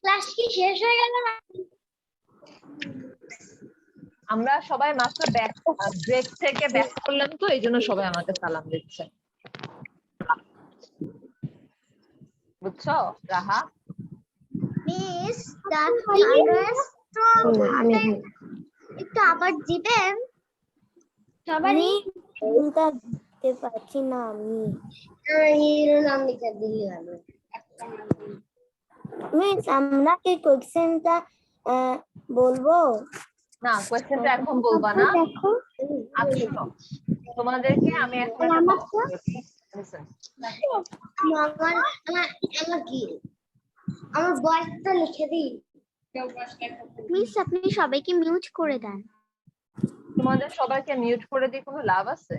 Class কি শেষ হয়ে গেল না? আমরা সবাই মাত্র ব্রেক থেকে ব্যাক করলাম, তো এই জন্য সবাই আমাকে সালাম দিচ্ছে, বুঝছো রাহা? মিস একটু আবার দিবেন সবারই? দিতে পারছি না আমি। নাম লিখে দিলে ভালো। মিস আমরা কি কোশ্চেনটা বলবো? না, কোয়েশ্চেনটা এখন বলবা না। দেখো আচ্ছা শোনো, তোমাদেরকে আমি এখন একটা কথা বলছি। Listen. আমার কি আমার বয়সটা লিখে দিই। মিস আপনি সবাইকে মিউট করে দেন। তোমাদের সবাইকে মিউট করে দিয়ে কোনো লাভ আছে?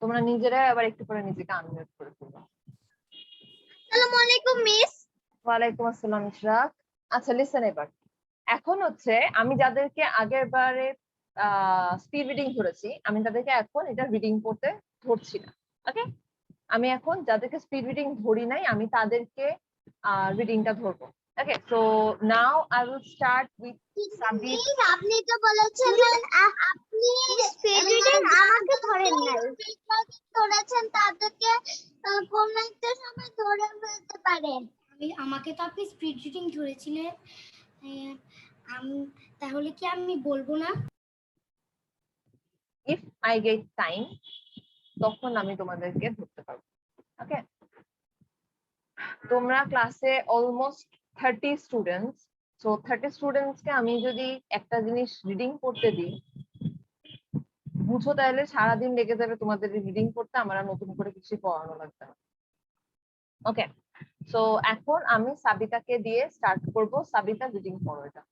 তোমরা নিজেরাই আবার একটু করে নিজেকে আনমিউট করে ফেলবা। আসসালামু আলাইকুম মিস। ওয়ালাইকুম আসসালাম ইশরাক। আচ্ছা লিসেন, এবার এখন হচ্ছে আমি যাদেরকে আগের বারে স্পিড রিডিং ধরেছি, আমি তাদেরকে এখন এটা রিডিং করতে ধরছি না। ওকে, আমি এখন যাদেরকে স্পিড রিডিং ধরি নাই আমি তাদেরকে রিডিংটা ধরবো। Okay, so now I will start with Sabir. আপনি তো বলেছেন আপনি স্পিড রিডিং আমাকে ধরেন নাই, ধরেছেন তাদেরকে কোন একটা সময় ধরে ফেলতে পারেন। আমাকে তো আপনি স্পিড রিডিং ধরেছিলেন, তাহলে কি আমি বলবো না? ইফ আই গেট টাইম তখন আমি তোমাদেরকে ধরতে পারবো। ওকে, তোমরা ক্লাসে অলমোস্ট 30 স্টুডেন্টস, সো 30 স্টুডেন্টসকে আমি যদি একটা জিনিস রিডিং করতে দিই, বুঝো তাহলে সারাদিন লেগে যাবে তোমাদের রিডিং করতে, আমার আর নতুন করে কিছু পড়ানো লাগবে না। ওকে, সো এখন আমি সাবিতাকে দিয়ে স্টার্ট করব। সাবিতা রিডিং পড়ো এটা।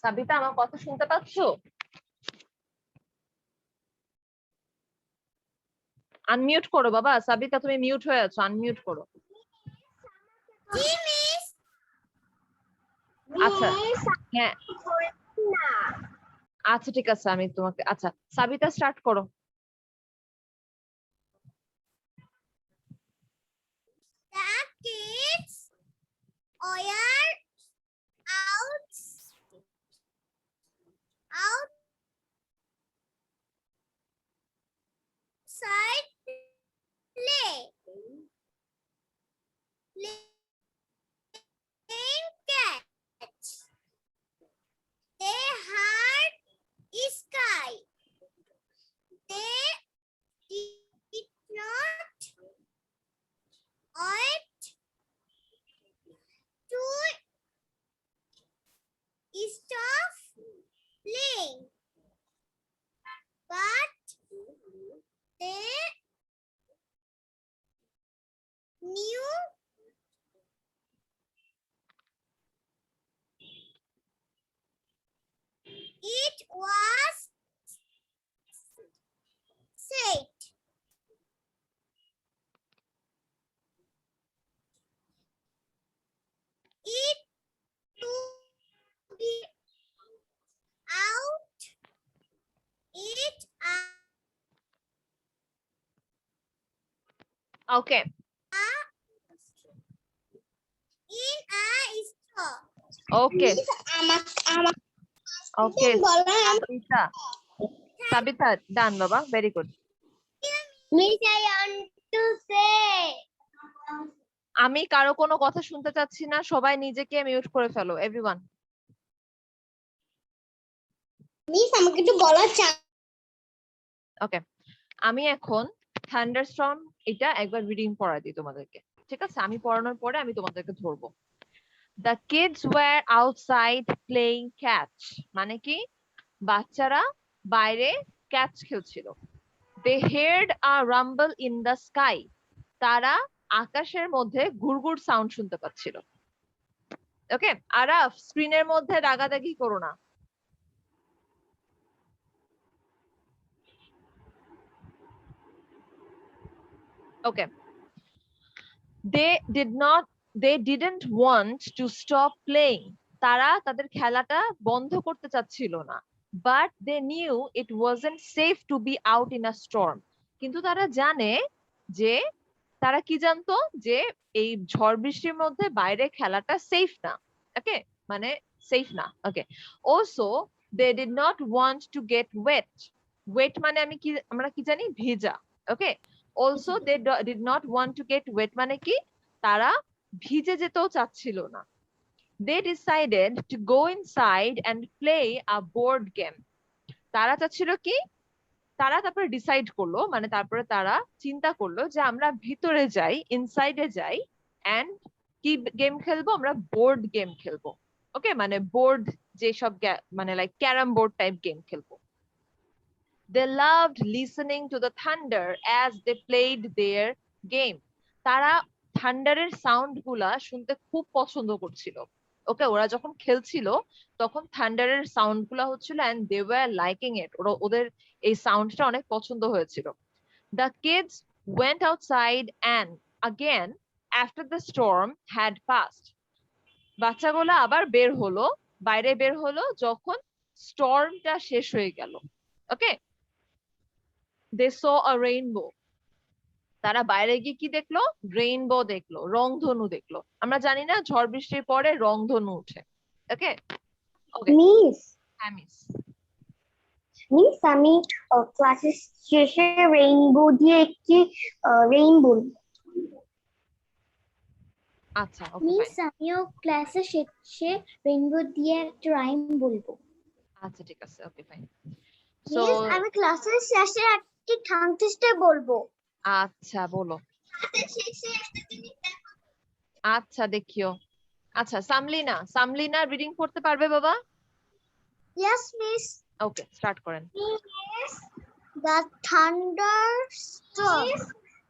সাবিতা আমার কথা শুনতে পাচ্ছো? আনমিউট করো বাবা। সাবিতা তুমি মিউট হয়ে আছো, আনমিউট করো। জি মিস। আচ্ছা হ্যাঁ, আচ্ছা ঠিক আছে, আমি তোমাকে আচ্ছা সাবিতা স্টার্ট করো। The kids were outside playing catch. They heard sky. They did not wait to stop playing, but they knew it was said. It to be out. It okay, in a straw. ওকে, ওকে সাবিতা, সাবিতা ডান বাবা, very good. Miss, I want to say. আমি কারো কোনো কথা শুনতে চাচ্ছি না, সবাই নিজেকে মিউট করে ফেলো এভরিওয়ান। মিস আমাকে একটু বলার চান। ওকে, আমি এখন থান্ডারস্টর্ম এটা একবার রিডিং পড়া দিই তোমাদেরকে, ঠিক আছে? আমি পড়ানোর পরে আমি তোমাদেরকে ধরবো। The kids were outside playing catch, মানে কি বাচ্চারা বাইরে ক্যাচ খেলছিল। They heard a rumble in the sky, তারা আকাশের মধ্যে ঘুরঘুর সাউন্ড শুনতে পাচ্ছিল। ওকে, আরাফ স্ক্রিনের মধ্যে দাগাদাগি করো না। ওকে, they didn't want to stop playing, তারা তাদের খেলাটা বন্ধ করতে চাচ্ছিল না, but they knew it wasn't safe to be out in a storm. কিন্তু তারা জানে যে, তারা কি জানতো, যে এই ঝড় বৃষ্টির মধ্যে বাইরে খেলাটা সেফ না। ওকে, মানে সেফ না। Okay, also they did not want to get wet. Wet মানে আমরা কি জানি, ভেজা। Okay, also they did not want to get wet মানে কি, তারা ভিজে যেতেও চাচ্ছিল না। They decided to go inside and play a board game. তারা চাচ্ছিল কি, তারা তারপরে ডিসাইড করলো, মানে তারপরে তারা চিন্তা করলো যে আমরা ভিতরে যাই, ইনসাইডে যাই, এন্ড কি গেম খেলবো, আমরা বোর্ড গেম খেলবো। ওকে, মানে বোর্ড যেসব মানে like carrom board type game খেলবো। They loved listening to the thunder as they played their game. তারা থান্ডারের সাউন্ড গুলা শুনতে খুব পছন্দ করছিল। ওকে, ওরা যখন খেলছিল তখন থান্ডারের সাউন্ড গুলা হচ্ছিল, and they were liking it, ওদের এই সাউন্ডটা অনেক পছন্দ হয়েছিল। The kids went outside and again after the storm had passed. বাচ্চাগুলো আবার বের হলো, বাইরে বের হলো যখন স্টর্মটা শেষ হয়ে গেল। ওকে, they saw a rainbow. তারা বাইরে গিয়ে কি দেখলো, রেইনবো দেখলো, রংধনু দেখলো। আমরা জানি না ঝড় বৃষ্টির পরে রংধনু উঠে। ওকে, ওকে, মিস হ্যাঁ মিস। মিস আমি ক্লাসের শেষে রেইনবো দিয়ে একটি রেইনবো। আচ্ছা, ওকে মিস ফাইন। আমিও ক্লাসে শেষে রেইনবো দিয়ে একটা রাইম বলবো। আচ্ছা ঠিক আছে, ওকে ফাইন। সো মিস আমি ক্লাসের শেষে একটি ঠাং টেস্টে বলবো। আচ্ছা বলো। আচ্ছা দেখিও। আচ্ছা, সামলিনা রিডিং পড়তে পারবে বাবা? Yes, miss. ওকে, স্টার্ট করেন। Yes. The thunderstorm.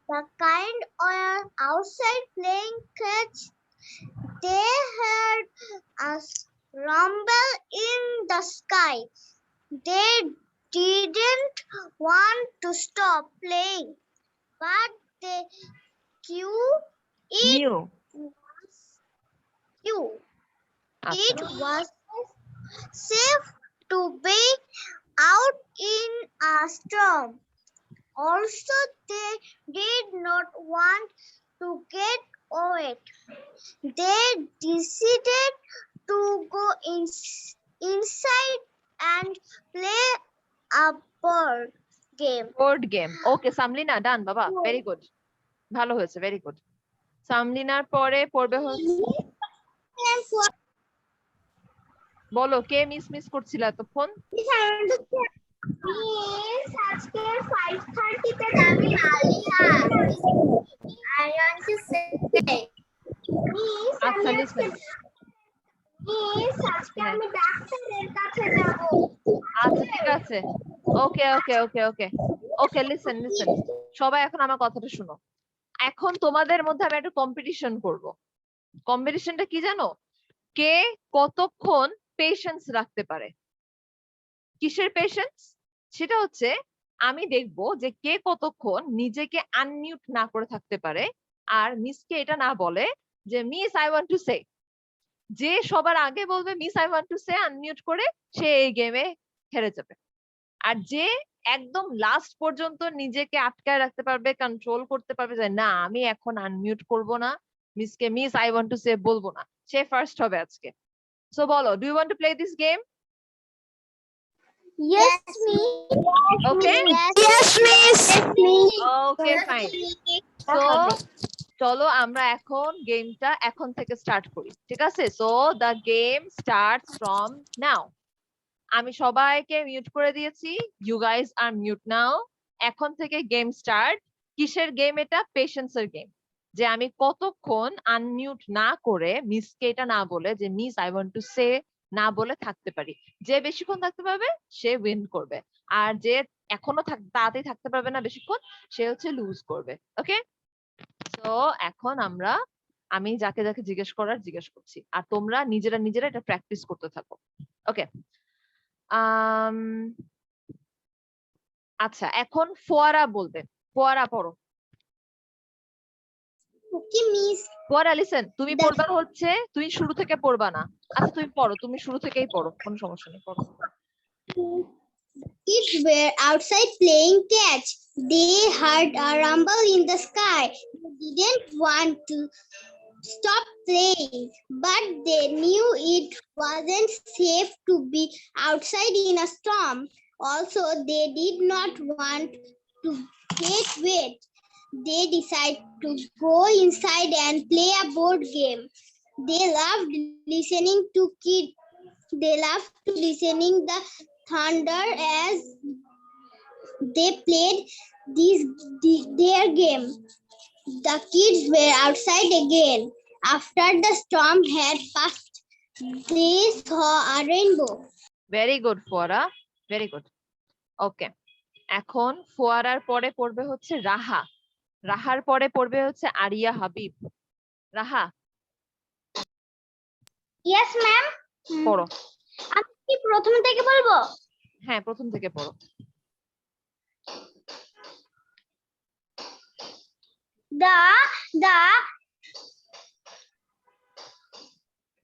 The kind are outside playing catch. They heard a rumble in the sky. They didn't want to stop playing, but they knew it new. knew আচ্ছা, it was safe to be out in a storm. Also, they did not want to get wet. They decided to go inside and play a board game. Board game. Okay Samlina, done বাবা, very good, ভালো হয়েছে, very good. সামলিনার পরে পড়বে হচ্ছে, বলো কে miss miss করছিল এতক্ষণ? Miss, আজকে 5:30 তে যাবি Alia. I want to say, Miss, আচ্ছা লিসেন। Miss, আজকে আমি ডাক্তারের কাছে যাব। আচ্ছা ঠিক আছে, ওকে ওকে ওকে ওকে ওকে, লিসেন লিসেন, সবাই এখন আমার কথাটা শুনো। এখন তোমাদের মধ্যে আমি একটা কম্পিটিশন করব। কম্পিটিশনটা কি জানো? কে কতক্ষণ পেশেন্স রাখতে পারে। কিসের পেশেন্স? সেটা হচ্ছে, আমি দেখবো যে কে কতক্ষণ নিজেকে আনমিউট না করে থাকতে পারে, আর মিসকে এটা না বলে যে মিস আই ওয়ান্ট টু সে। যে সবার আগে বলবে miss I want to say unmute করে, সে এই গেমে হেরে যাবে। আর যে একদম লাস্ট পর্যন্ত নিজেকে আটকায় রাখতে পারবে, কন্ট্রোল করতে পারবে যে না আমি এখন আনমিউট করব না, মিসকে miss I want to say বলবো না, সে ফার্স্ট হবে আজকে। সো বলো, do you want to play this game? Yes, Miss. Okay? Yes, Miss. Okay fine. তো চলো আমরা এখন গেমটা এখন থেকে স্টার্ট করি, ঠিক আছে? So the game starts from now. আমি সবাইকে মিউট করে দিয়েছি, ইউ গাইজ আর মিউট নাও। এখন থেকে গেম স্টার্ট। কিসের গেম এটা? পেশেন্সের গেম। যে আমি কতক্ষণ আনমিউট না করে, মিসকে এটা না বলে যে মিস আই ওয়ান্ট টু সে না বলে থাকতে পারি। যে বেশিক্ষণ থাকতে পারবে সে উইন করবে, আর যে এখনো তাড়াতাড়ি থাকতে পারবে না বেশিক্ষণ, সে হচ্ছে লুজ করবে। ওকে, তো এখন আমি যাকে যাকে জিজ্ঞেস করার জিজ্ঞেস করছি, আর তোমরা নিজেরা নিজেরা এটা প্র্যাকটিস করতে থাকো। ওকে, আচ্ছা এখন ফোয়ারা বলবে। ফোয়ারা পড়ো। কি মিস ফোয়ারা লিসেন, তুমি The- পড়বা হচ্ছে, তুমি শুরু থেকে পড়বা না। আচ্ছা তুমি পড়ো, তুমি শুরু থেকেই পড়ো, কোনো সমস্যা নেই, পড়ো। kids were outside playing catch. They heard a rumble in the sky. They didn't want to stop playing, but they knew it wasn't safe to be outside in a storm. Also, they did not want to get wet. They decided to go inside and play a board game. They loved listening to kids. They loved to listening the thunder as they played their game. The kids were outside again. After the storm had passed, they saw a rainbow. Very good ফোয়ারা, very good. Okay, এখন ফোয়ারার পরে পড়বে হচ্ছে রাহা, রাহার পরে পড়বে হচ্ছে area Habib. রাহা Yes, ma'am. পড়ো। আমি কি প্রথম থেকে বলবো? হ্যাঁ, প্রথম থেকে পড়ো।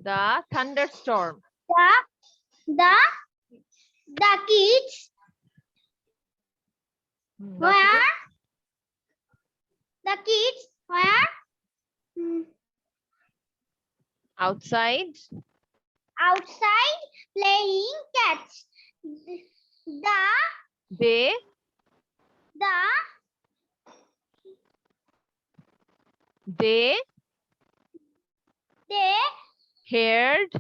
The thunderstorm. the kids were outside playing catch. they The they they heard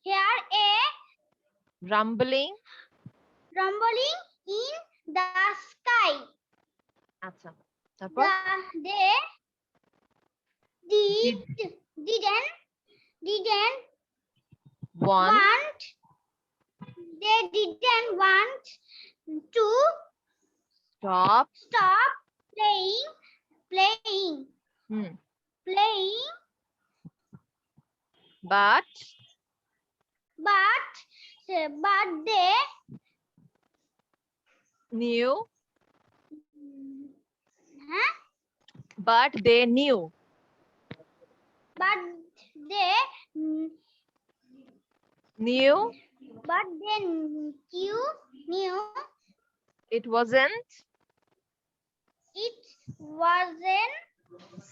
hear a rumbling. rumbling in the sky. আচ্ছা, তারপর They didn't one want they didn't want to stop stop playing hmm, but but they knew huh? but they knew but they knew knew it wasn't it wasn't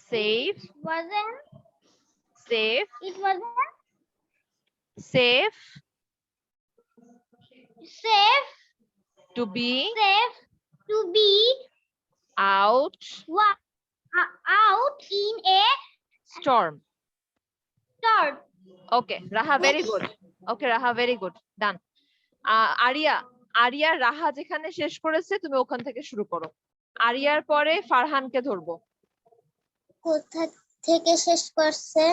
safe safe to be out out in a storm. storm. Okay, Raha, very good. Okay, Raha, very good. Done. Ariya Raha যেখানে শেষ করেছে তুমি ওখান থেকে শুরু করো। আরিয়ার পরে ফারহানকে ধরবো। কোথা থেকে শেষ করছে?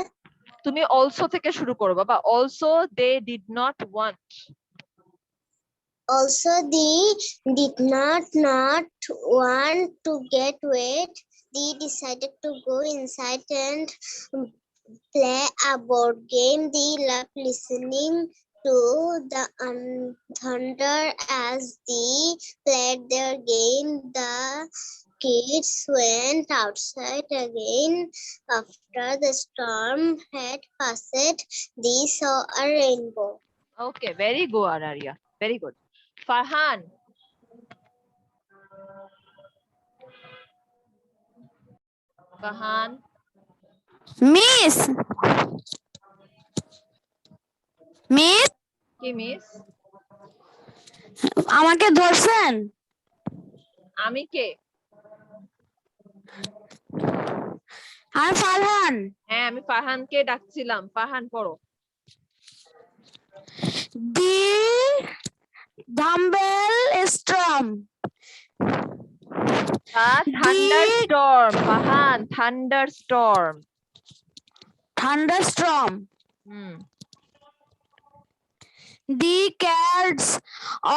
তুমি অলসো থেকে শুরু করো বাবা। Also they did not want. Also, they did not want to get wet. They decided to go inside and play a board game. They loved listening to the thunder as they played their game. The kids went outside again. After the storm had passed, they saw a rainbow. Okay, very good, Arya. Very good. Farhan. Farhan. Miss কি miss? আমাকে ধরছেন? আমি কে? আর ফারহান। হ্যাঁ, আমি ফারহানকে ডাকছিলাম। ফারহান পড়ো। The dumbbell storm. Thunderstorm. Farhan, thunderstorm. Thunderstorm. The cats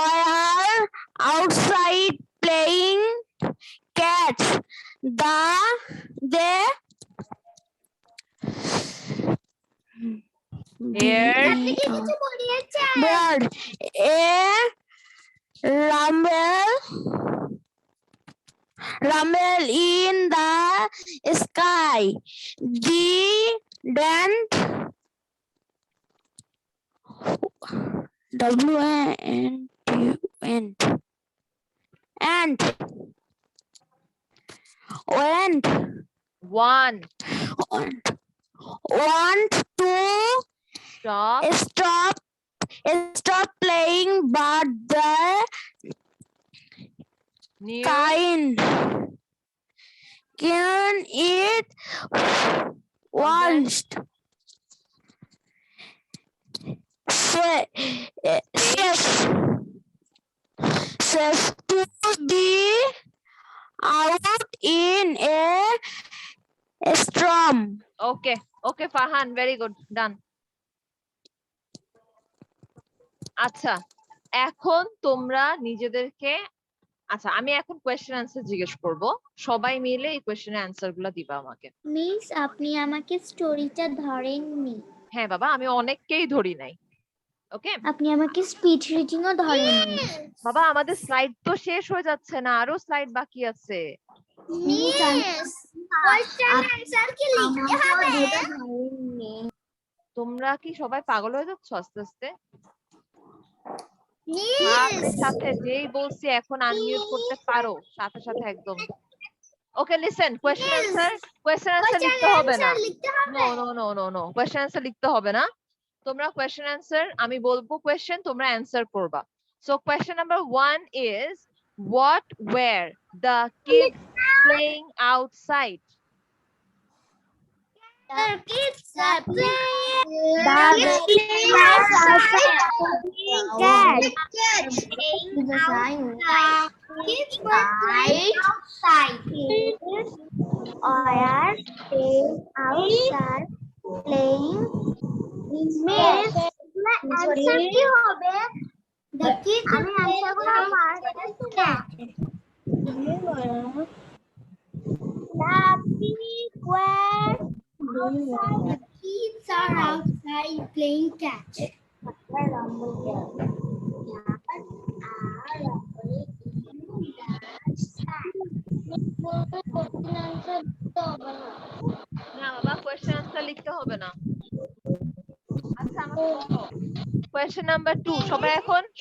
are outside playing catch. They Heard bird a rumble rumble in the sky. The dent W-A-N-T and went Want. want to Stop. stop playing, but the New. kind can it once safe to be out in a storm. Okay. Okay, Farhan, very good. Done. আচ্ছা, এখন তোমরা নিজেদেরকে, আচ্ছা আমি এখন question answer জিজ্ঞেস করব, সবাই মিলে এই কোয়েশ্চেনের অ্যান্সার গুলো দিবা আমাকে। মিস আপনি আমাকে স্টোরিটা ধরেননি। হ্যাঁ বাবা, আমি অনেককেই ধরি নাই। ওকে আপনি আমাকে স্পিচ রিডিংও ধরেননি। বাবা, আমাদের স্লাইড তো শেষ হয়ে যাচ্ছে না, আরো স্লাইড বাকি আছে। মিস কোশ্চেন অ্যানসার কি লিখতে হবে? তোমরা কি সবাই পাগল হয়ে যাচ্ছ আস্তে আস্তে? মিস সাথে যেই বলছি এখন আনমিউট করতে পারো, সাথে সাথে একদম। ওকে লিসেন, কোয়েশ্চেন অ্যানসার লিখতে হবে না। No no no no no, question answer লিখতে হবে না। তোমরা কোয়েশ্চেন অ্যানসার, আমি বলবো কোয়েশ্চেন, তোমরা অ্যানসার করবা। So question number 1 is what were the kids playing outside? The kids are playing. The kids are playing catch. Kids were playing outside. Kids are staying outside playing. Miss, answer কি হবে? The kids are আমি answer গুলো playing catch. The kids are outside playing catch. না বাবা, question answer লিখতে হবে না। আচ্ছা আমাকে বলো, কোয়েশ্চেন নাম্বার 2,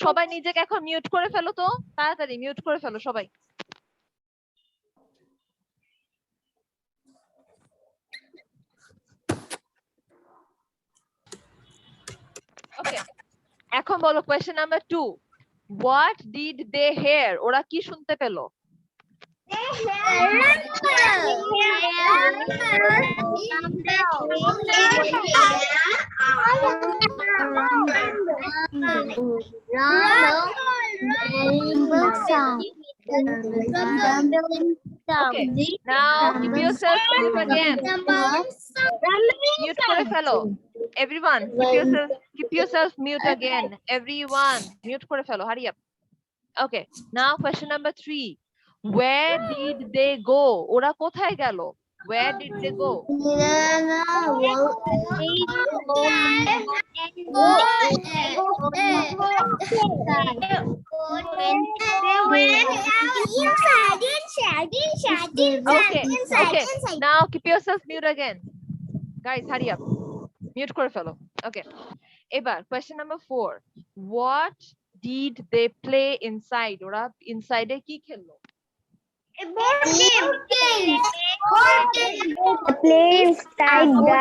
সবাই নিজেকে এখন মিউট করে ফেলো তো, তাড়াতাড়ি মিউট করে ফেলো সবাই। ওকে, এখন বলো question number 2, what did they hear? ওরা কি শুনতে পেলো? Okay, now keep yourself mute again. Mute করে ফেলো। Everyone, keep yourself mute again. Everyone, mute করে ফেলো. Hurry up. Okay, now question number 3. Where did they go? ওরা কোথায় গেল? Where did they go? Okay, now keep yourself mute again. Guys, hurry up. Mute করে ফেলো. Okay. এবার question number 4. What did they play inside? ওরা inside এ কি খেললো? Play inside the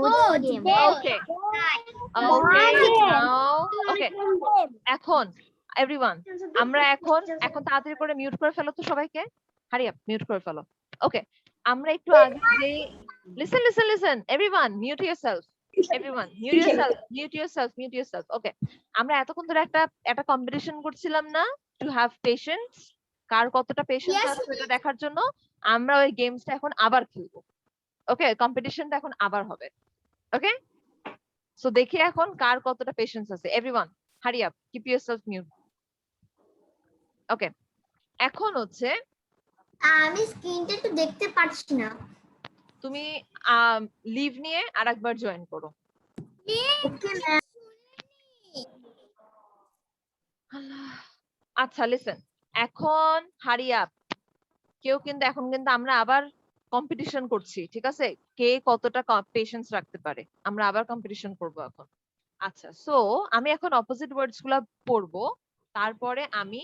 board game. Okay. Okay. Now, okay. এখন everyone, আমরা এখন তাড়াতাড়ি করে মিউট করে ফেলো তো সবাইকে। হারি আপ, মিউট করে ফেলো। ওকে, আমরা একটু আগে যে listen everyone, mute yourself. Everyone, mute yourself. Okay, আমরা এতক্ষণ ধরে একটা কম্পিটিশন করছিলাম না, to have patience, কার কতটা পেশেন্স আছে সেটা দেখার জন্য আমরা ওই গেমসটা এখন আবার খেলবো। ওকে, কম্পিটিশনটা এখন আবার হবে। ওকে, সো দেখি এখন কার কতটা পেশেন্স আছে। Everyone hurry up, keep yourself mute. Okay, এখন হচ্ছে আমি স্ক্রিনটা একটু দেখতে পাচ্ছি না। তুমি লিভ নিয়ে আরেকবার জয়েন করো। আচ্ছা লিসেন, এখন হারি আপ। কেউ কিন্তু এখন কিন্তু আমরা আবার কম্পিটিশন করছি, ঠিক আছে, কে কতটা পেশেন্স রাখতে পারে, আমরা আবার কম্পিটিশন করব এখন। আচ্ছা, সো আমি এখন অপোজিট ওয়ার্ডস গুলা পড়বো, তারপরে আমি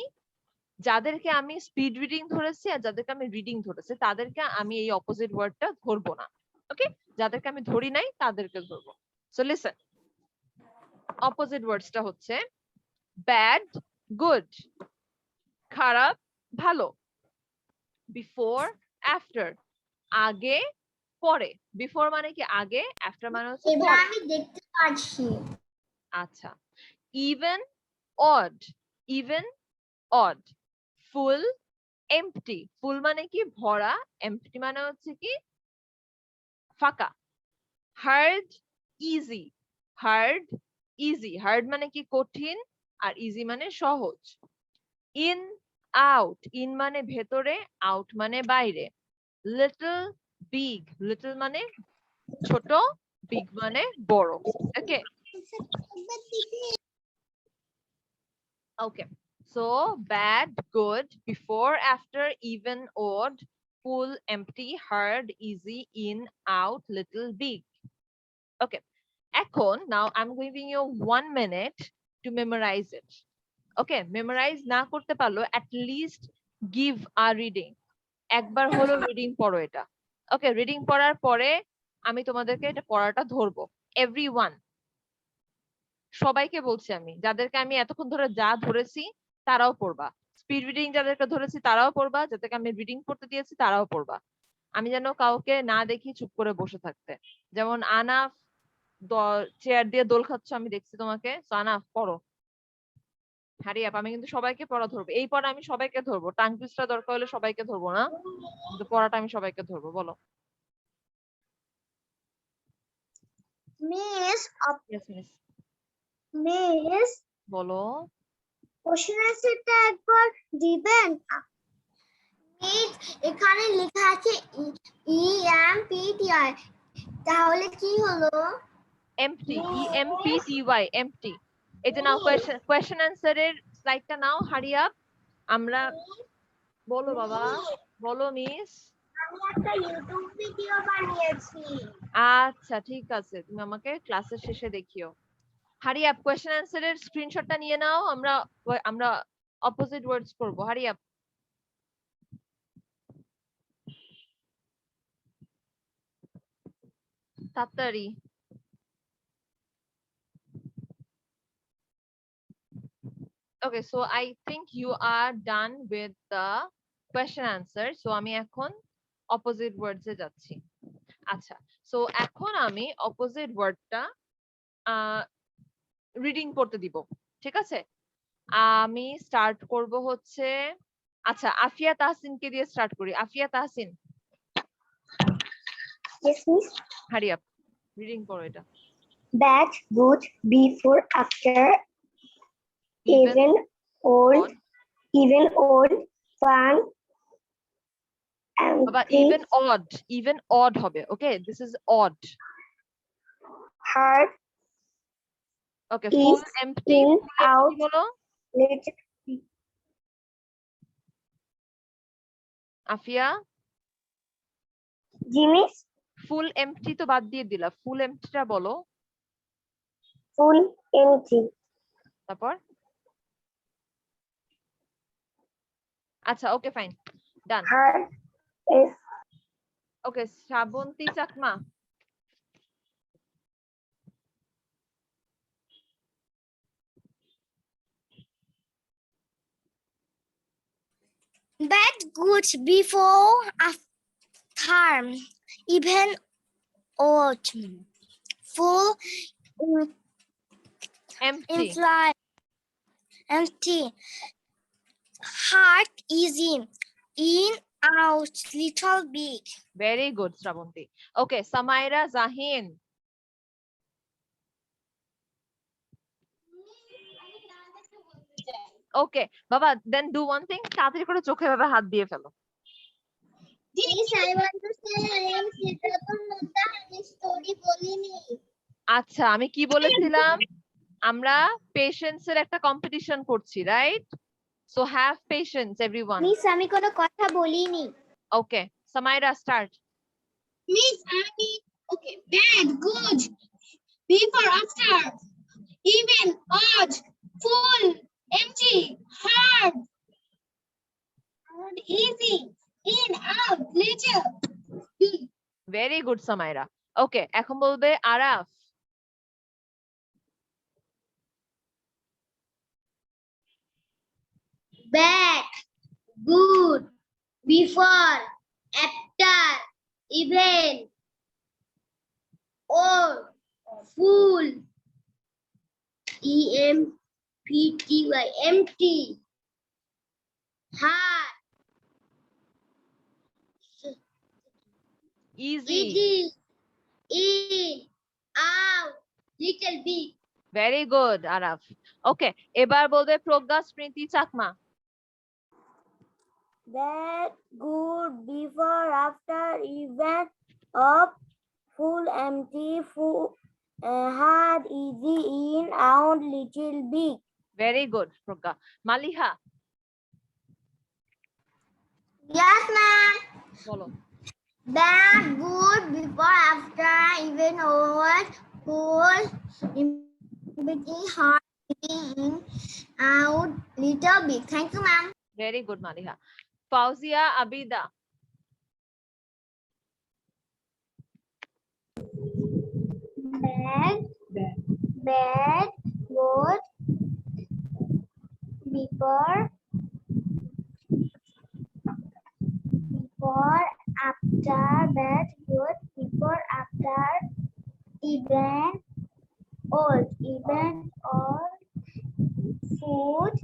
যাদেরকে আমি স্পিড রিডিং ধরেছি আর যাদেরকে আমি রিডিং ধরেছি তাদেরকে আমি এই অপোজিট ওয়ার্ডটা ধরবো না, ওকে? যাদেরকে আমি ধরি নাই তাদেরকে ধরবো। সো লিসেন, অপোজিট ওয়ার্ডসটা হচ্ছে ব্যাড গুড, খারাপ ভালো, বিফোর আফটার, আগে পরে। বিফোর মানে কি আগে, আফটার মানে হচ্ছে এবার পরে। আমি দেখতে পাচ্ছি। আচ্ছা, ইভেন অড, ইভেন অড, ফুল এমপ্টি, ফুল মানে কি ভরা, এমপ্টি মানে হচ্ছে কি ফাঁকা। Hard easy, hard easy, hard মানে কি কঠিন আর ইজি মানে সহজ। ইন আউট, ইন মানে ভেতরে, আউট মানে বাইরে। লিটল বিগ, লিটল মানে ছোট, বিগ মানে বড়, ওকে? Okay, so bad, good, before, after, even, odd, full, empty, hard, easy, in, out, little, big. Okay, এখন now I'm giving you 1 minute to memorize it. Okay, memorize না করতে পারলো at least give a reading. একবার হলো reading পড়ো এটা। ওকে, reading পড়ার পরে আমি তোমাদেরকে এটা পড়াটা ধরবো। এভরিওয়ান, সবাইকে বলছি, আমি যাদেরকে আমি এতক্ষণ ধরে যা ধরেছি তারাও পড়বা। স্পিড রিডিং যাদেরকে ধরেছি তারাও পড়বা, যাদেরকে আমি রিডিং পড়তে দিয়েছি তারাও পড়বা। আমি যেন কাউকে না দেখি চুপ করে বসে থাকতে। যেমন আনাফ চেয়ার দিয়ে দোল খাচ্ছ, আমি দেখছি তোমাকে। তো আনাফ পড়ো। হারি আপ, আমি কিন্তু সবাইকে পড়া ধরবো। এই পড়া আমি সবাইকে ধরবো, টাং টুইস্টটা দরকার হলে সবাইকে ধরবো না, কিন্তু পড়াটা আমি সবাইকে ধরবো। বলো। Miss Yes, miss. মিস বলো। কোশ্চেন আনসারটা একবার দিবেন? মিস এখানে লেখা আছে EMPTY, তাহলে কি হলো? MT, EMPTY, MT. এই যে নাও কোয়েশ্চেন অ্যান্সার এর স্লাইডটা নাও, হারি আপ। আমরা বলো বাবা, বলো মিস। আমি একটা ইউটিউব ভিডিও বানিয়েছি। আচ্ছা ঠিক আছে, তুমি আমাকে ক্লাসের শেষে দেখিও। হারি আপ, কোয়েশ্চেন অ্যান্সার এর স্ক্রিনশটটা নিয়ে নাও, আমরা আমরা অপোজিট ওয়ার্ডস করব। Hurry up. তাড়াতাড়ি। Okay, so I think you are done with the question answer. So আমি এখন opposite words এ যাচ্ছি। আচ্ছা, so এখন আমি opposite wordটা রিডিং পড়তে দিব, ঠিক আছে? আমি স্টার্ট করব হচ্ছে, আচ্ছা আফিয়া তাহসিনকে দিয়ে স্টার্ট করি। Afia Tahsin, Yes, miss. Hurry up, reading করো এটা। Bad, good, before, after, Even, odd, fun, বাবা empty, even odd হবে, okay? This is odd. hard, okay, full, empty, in, full out, empty বলো little, Afia. Jimmy's, full empty তো বাদ দিয়ে দিলা, ফুল এমটিটা বলো। full, empty, তারপর আচ্ছা, okay fine, done. hard, is, okay, Shrabanti Chakma. Bad, good, before, after, even, odd, full, empty, imply, empty, hard, easy, in, out, little, big. Very good Shrabanti. Okay, Samaira Jahin. Okay বাবা, দেন do one thing, তাড়াতাড়ি করে চোখে ভাবে হাত দিয়ে ফেলো। Yes, I want to say I am Sidratul Mudda and story বলিনি। আচ্ছা, আমি কি বলেছিলাম? আমরা পেশেন্স এর একটা কম্পিটিশন করছি, right? So have patience, everyone. Miss আমি কোনো কথা বলিনি। Okay, Samaira, start. মিস আমি okay bad good before after even odd full empty hard easy in out little big Very good, Samaira. Okay, এখন বলবে Araf. bad good before after even or full empty empty hard Easy. easy in out little big Very good, Araf. Okay, এবার বলবে প্রজ্ঞা স্মৃতি Chakma. Bad, good, before, after, even, up, full, empty, full, hard, easy, in, out, little, big. Very good, Pragya. Maliha, yes ma'am বলো. bad good before after even over full between hard in out little big thank you ma'am Very good, Maliha. Fauzia Abida. bad good before after bad good before after even old food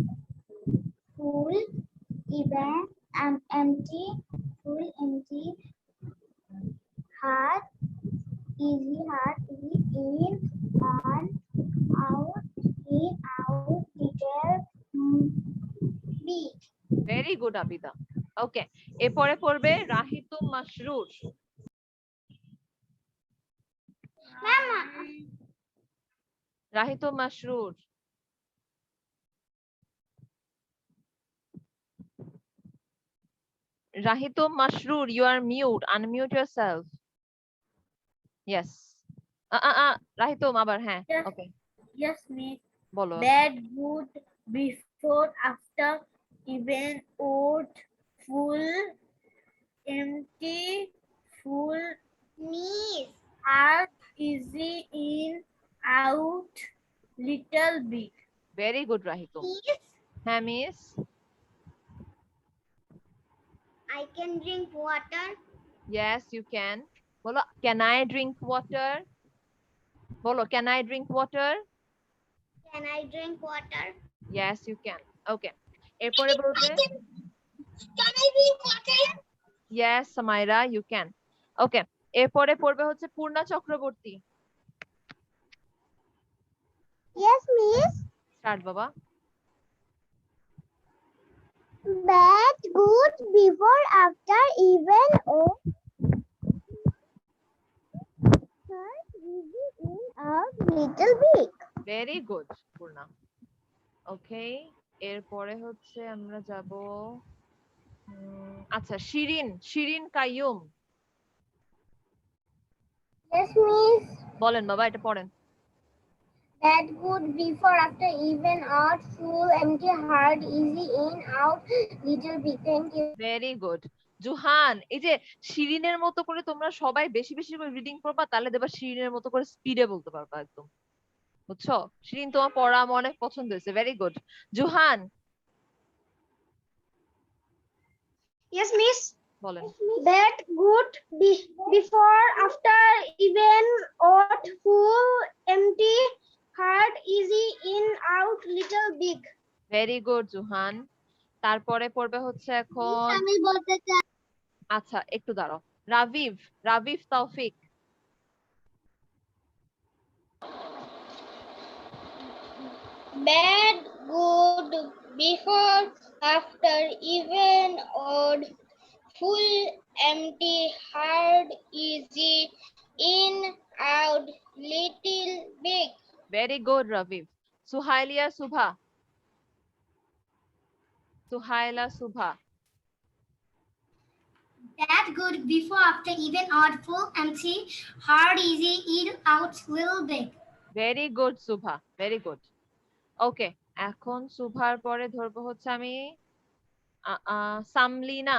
full even empty full empty hard easy in on out in out little big Very good, Abida. Okay, এরপরে পড়বে রাহিতুম Masrur. mama রাহিতুম Masrur. Rahitum Masroor, you are mute. Unmute yourself. Yes. Rahitum আবার হ্যাঁ. Yes. Okay, Yes, miss. বলো. Bad, good, before, after, even, odd, full, empty, full, miss hard, easy, in, out, little, big. Very good, Rahitum. miss হ্যাঁ, miss. I can drink water Yes, you can. বলো, can I drink water? বলো, can I drink water? can I drink water Yes, you can. Okay. এরপরে বলবে can I drink water yes, Samaira, you can. Okay. এরপরে পড়বে হচ্ছে Purna Chakraborty. yes miss Start, বাবা. bad good before after even or hard easy in out little big Very good, Purna. Okay. এরপরে হচ্ছে আমরা যাব আচ্ছা শিরিন কাইয়ুম. yes miss বলেন বাবা, এটা পড়েন. bad good before after even out full empty hard easy in out little big thank you very good. Johan, এই যে শিরিনের মতো করে তোমরা সবাই বেশি বেশি করে রিডিং করবা, তাহলে দেখবা শিরিনের মতো করে স্পিডে বলতে পারবা একদম. বুঝছো? শিরিন, তোমার পড়া আমার অনেক পছন্দ হয়েছে. Very good. Johan, yes miss বলেন. bad good before after even odd full empty hard easy in out little big very good Johan. তারপরে পড়বে হচ্ছে এখন আমি বলতে চাই আচ্ছা একটু দাঁড়াও. রাভিভ তৌফিক. bad good before after even odd full empty hard easy in out little big very good রাভিভ. Suhaila Subha. Suhaila, Subha. That good, before, after, even, odd, full, empty, hard, easy, in, out, little, big. Very good, Subha. Very good. Okay, এখন সুভার পরে ধরবো হচ্ছে আমি সামলিনা।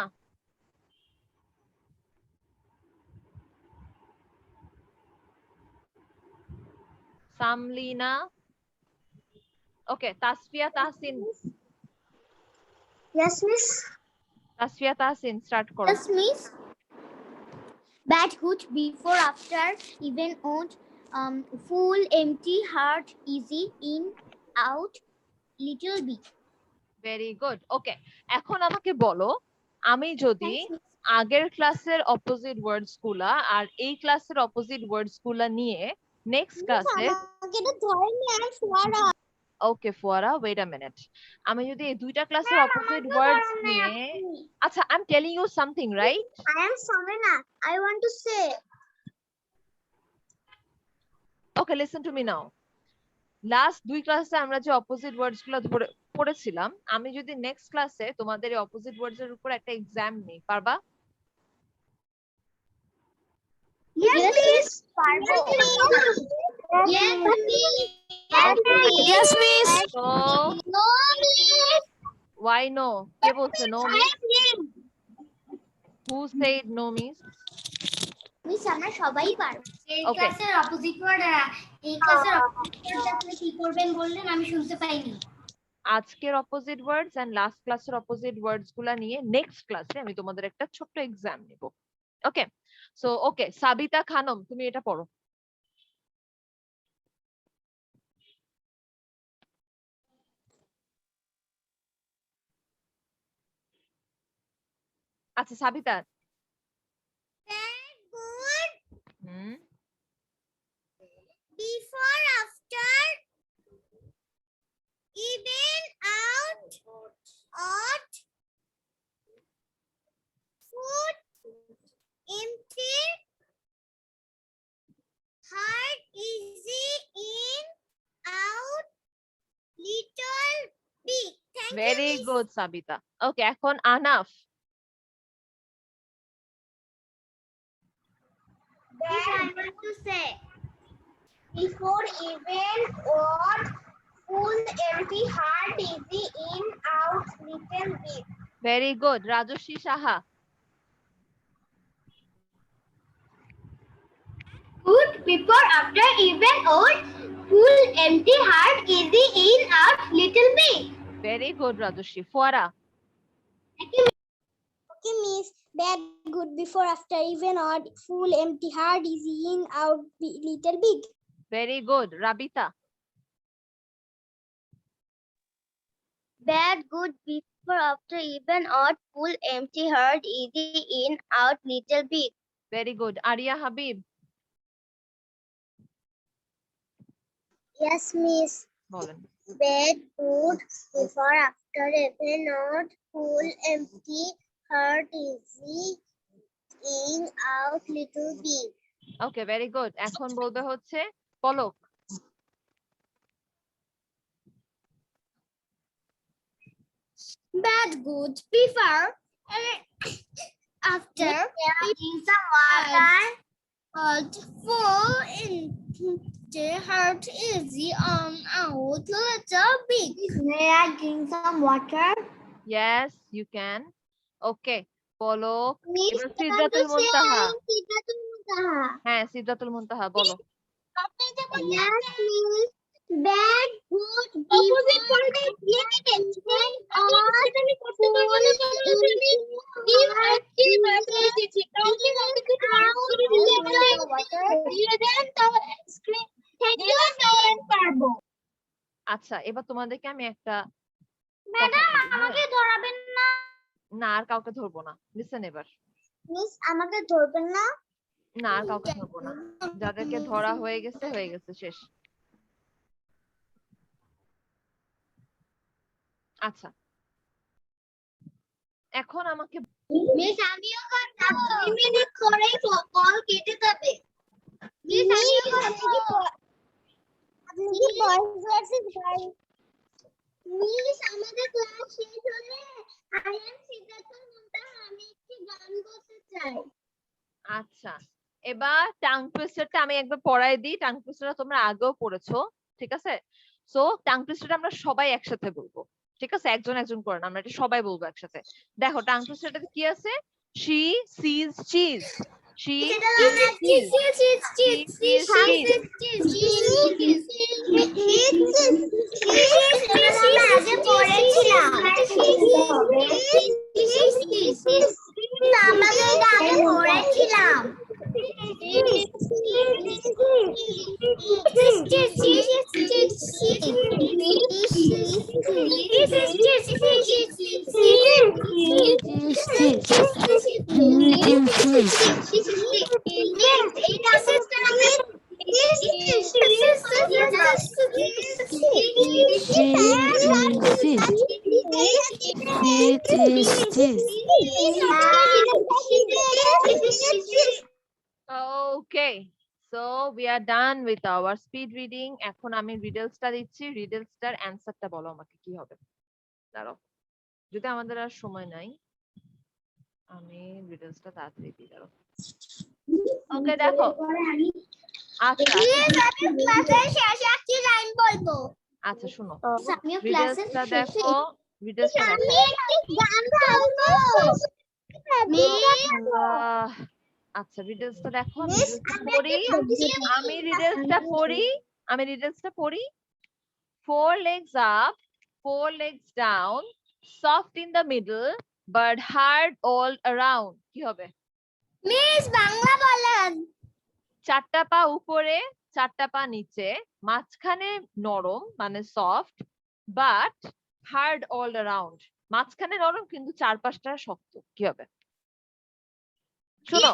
সামলিনা। Okay, Tasfia Tahsin. Yes, miss. Tasfia Tahsin, start করো। Yes, miss. Bad, good, before, after, even, odd, full, empty, hard, easy, in, out, little, big. Very good. Okay, এখন আমাকে বলো, আমি যদি Thanks, miss. আগের ক্লাসের অপোজিট ওয়ার্ডস গুলা আর এই ক্লাসের অপোজিট ওয়ার্ডস গুলা নিয়ে নেক্সট ক্লাসে, আমাকে তো ধরেনি আর ফোয়ারা। ওকে ফুয়ারা, ওয়েট আ মিনিট, আমি যদি এই দুইটা ক্লাসের অপোজিট ওয়ার্ডস নিয়ে, আচ্ছা I am telling you something, right? I am Samena. I want to say. Okay, listen to me now. Last দুই ক্লাসে আমরা যে অপোজিট ওয়ার্ডস গুলো পড়েছিলাম, আমি যদি নেক্সট ক্লাসে তোমাদের এই অপোজিট ওয়ার্ডস এর উপর একটা এক্সাম নিই, পারবা? Yes, miss. Yes, miss. Yes, miss. So No, miss. why no? কে বলছে no miss? Yes, miss. Who said no miss? Miss আমরা সবাই পারবো। এই Okay. ক্লাসের অপোজিট ওয়ার্ড, এই ক্লাসের অপোজিট ওয়ার্ড আপনি কি করবেন বললেন, আমি শুনতে পাইনি। আজকের অপোজিট ওয়ার্ডস এন্ড লাস্ট ক্লাসের অপোজিট ওয়ার্ডস গুলা নিয়ে নেক্সট ক্লাসে আমি তোমাদের একটা ছোট্ট এক্সাম নিব। ওকে, সো ওকে, সাবিতা খানম, তুমি এটা পড়ো। আচ্ছা Sabita, Good, hmm, before, after, even, out, odd, full, empty, hard, easy, in, out, little, big. Thank very you, miss. Good Sabita. Okay, এখন Anaf. Miss, I want to say, before, even, odd, full, empty, hard, easy, in, out, little, big. Very good Rajshree Saha. Good, before, after, even, odd, full, empty, hard, easy, in, out, little, big. Very good Rajshri. ফুয়ারা। Okay, miss. Bad, good, before, after, even, odd, full, empty, hard, easy, in, out, little, big. Very good Rabita. Bad, good, before, after, even, odd, full, empty, hard, easy, in, out, little, big. Very good Aria Habib. Yes, miss. বলেন। Bad, good, before, after, even, odd, full, empty, hard, easy, in, out, little, big. Okay, very good. এখন বলবে হচ্ছে পলক। Bad, good, before, after, in some water, full, empty, hard, easy, on, out, little, big. May I drink some water? Yes, you can. Okay, Palak. Miss, এবার সিদরাতুল মুনতাহা। সিদরাতুল মুনতাহা। হ্যাঁ, সিদরাতুল মুনতাহা বলো। Yes, miss. Bad, good, opposite পড়লে দিয়ে দিবেন। আমি করতে পারবো না, আচ্ছা, এবার তোমাদেরকে আমি একটা ম্যাডাম আমাকে ধরাবেন না। না, আর কাউকে ধরবো না। লিসেন এবার। মিস আমাকে ধরবেন না। না, আর কাউকে ধরবো না। যাদেরকে ধরা হয়ে গেছে শেষ। আচ্ছা, এখন আমাকে মিস আমিও করব। 2 মিনিট পরেই কল কেটে যাবে। মিস আমিও করব। আপনি কি ভয়েস ভার্সেস মিস আমাদের ক্লাস শেষ হলে আই এম সিদ্ধার্থ মুনতাহা আমি একটি গান করতে চাই। আচ্ছা, এবার টাং টুইস্টারটা আমি একবার পড়াই দিই। টাং টুইস্টারটা তোমরা আগেও পড়েছো, ঠিক আছে? সো টাং টুইস্টারটা আমরা সবাই একসাথে বলবো, ঠিক আছে? একজন একজন করে না, আমরা এটা সবাই বলবো একসাথে। দেখো টাং টুইস্টারটাতে কি আছে? She sees cheese. She sees cheese. আগে পড়েছিলাম আমাদের আগে পড়েছিলাম Okay, so we are done with our speed reading. এখন আমি রিডলসটা দিচ্ছি, রিডলসটার অ্যানসারটা বলো আমাকে কি হবে। দাঁড়াও, যদি আমাদের আর সময় নাই আমি রিডলসটা তাড়াতাড়ি দিই। দাঁড়াও। ওকে দেখো, আচ্ছা আচ্ছা শোনো, রিডলসটা দেখো, রিডলসটা দেখো। আচ্ছা রিডলসটা দেখো, আমি রিডলসটা পড়ি। 4 legs up, 4 legs down, soft in the middle but hard all around, কি হবে? মিস বাংলা বলেন। 4টা পা উপরে, 4টা পা নিচে, মাঝখানে নরম মানে soft, but hard all around, মাঝখানে নরম কিন্তু চারপাশটা শক্ত, কি হবে? শোনো